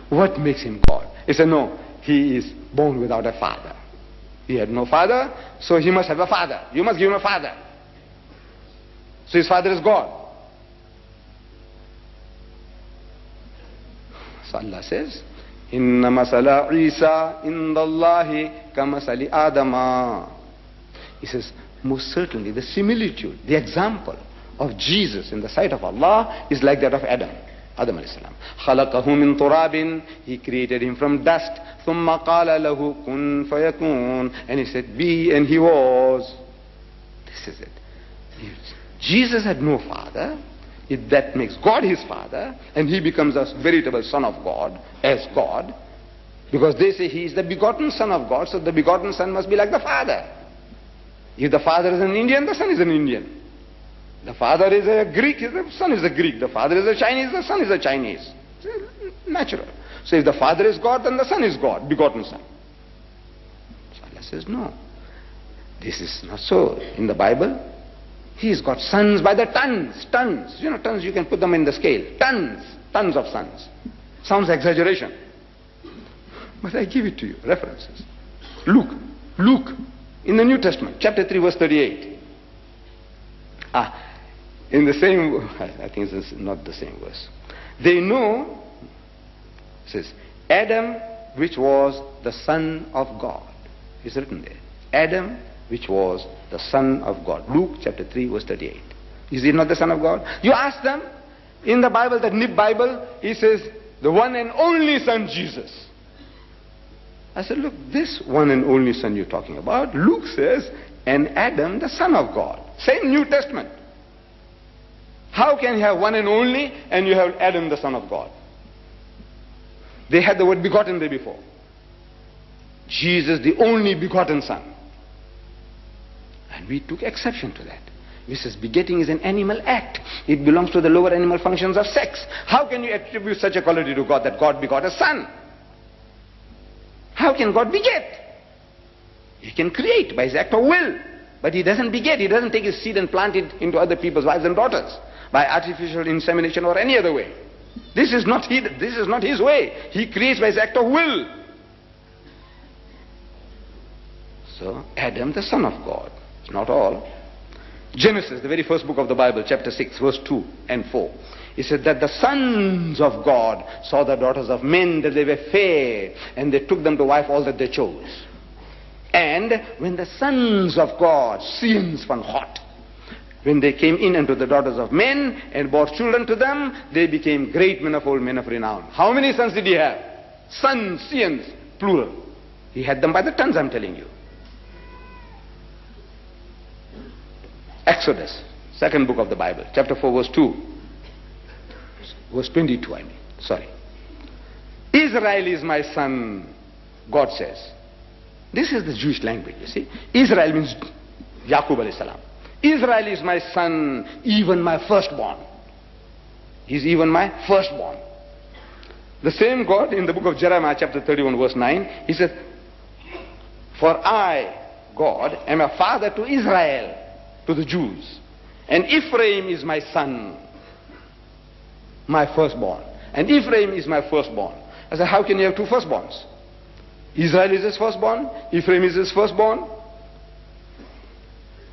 What makes him God? He said, no, he is born without a father. He had no father, so he must have a father. You must give him a father. So his father is God. So Allah says, Inna masala Isa indallahi kamasali Adama. He says, most certainly the similitude, the example of Jesus in the sight of Allah is like that of Adam. Adam alayhi salam. Khalaqahu min turabin. He created him from dust. Thumma qala lahu kun fayakun. And he said, be, and he was. This is it. Jesus had no father. That makes God his father, and he becomes a veritable son of God, as God, because they say he is the begotten son of God, so the begotten son must be like the father. If the father is an Indian, the son is an Indian. The father is a Greek, the son is a Greek. The father is a Chinese, the son is a Chinese. It's natural. So if the father is God, then the son is God, begotten son. So Allah says, no. This is not so. In the Bible, he's got sons by the tons. You know, tons, you can put them in the scale. Tons of sons. Sounds exaggeration. But I give it to you, references. Luke, in the New Testament, chapter 3, verse 38. In the same, I think it's not the same verse. They know, says, Adam, which was the son of God. It's written there. Adam, which was the son of God. Luke chapter 3, verse 38. Is he not the son of God? You ask them, in the Bible, the Nib Bible, he says, the one and only son, Jesus. I said, look, this one and only son you're talking about, Luke says, and Adam, the son of God. Same New Testament. How can you have one and only, and you have Adam, the son of God? They had the word begotten there before. Jesus, the only begotten son. And we took exception to that. We says begetting is an animal act. It belongs to the lower animal functions of sex. How can you attribute such a quality to God, that God begot a son? How can God beget? He can create by his act of will. But he doesn't beget. He doesn't take his seed and plant it into other people's wives and daughters by artificial insemination or any other way. This is not his way. He creates by his act of will. So Adam, the son of God. It's not all. Genesis, the very first book of the Bible, chapter 6, verse 2 and 4. He said that the sons of God saw the daughters of men, that they were fair, and they took them to wife all that they chose. And when the sons of God, sins van hot, when they came in unto the daughters of men and bore children to them, they became great men of old, men of renown. How many sons did he have? Sons, scions, plural. He had them by the tons, I'm telling you. Exodus, second book of the Bible, chapter 4, verse 2. Verse 22, sorry. Israel is my son, God says. This is the Jewish language, you see. Israel means Yaqub alayhi salam. Israel is my son, even my firstborn. He's even my firstborn. The same God in the book of Jeremiah, chapter 31, verse 9, he said, for I, God, am a father to Israel, to the Jews. And Ephraim is my son, my firstborn. And Ephraim is my firstborn. I said, how can you have two firstborns? Israel is his firstborn, Ephraim is his firstborn.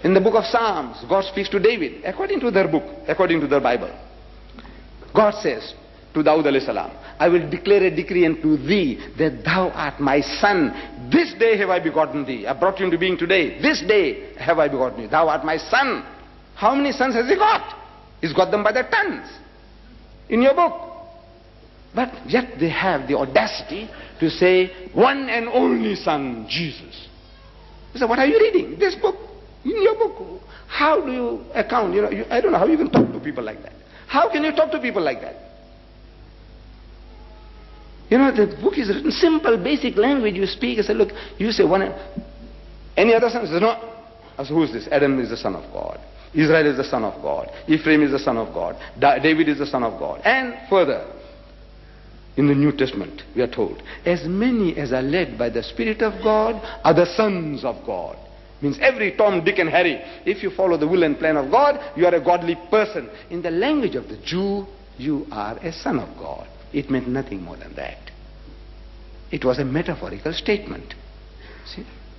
In the book of Psalms, God speaks to David, according to their book, according to their Bible. God says to Daud alayhi salam, I will declare a decree unto thee that thou art my son. This day have I begotten thee. I brought you into being today. This day have I begotten thee. Thou art my son. How many sons has he got? He's got them by the tons in your book. But yet they have the audacity to say, one and only son, Jesus. So what are you reading? This book, in your book. How do you account? I don't know how you can talk to people like that. How can you talk to people like that? The book is written simple, basic language. You speak, I say, look, you say one, any other son? He says, no. I say, who is this? Adam is the son of God. Israel is the son of God. Ephraim is the son of God. David is the son of God. And further, in the New Testament, we are told, as many as are led by the Spirit of God are the sons of God. Means every Tom, Dick and Harry, if you follow the will and plan of God, you are a godly person. In the language of the Jew, you are a son of God. It meant nothing more than that. It was a metaphorical statement. See?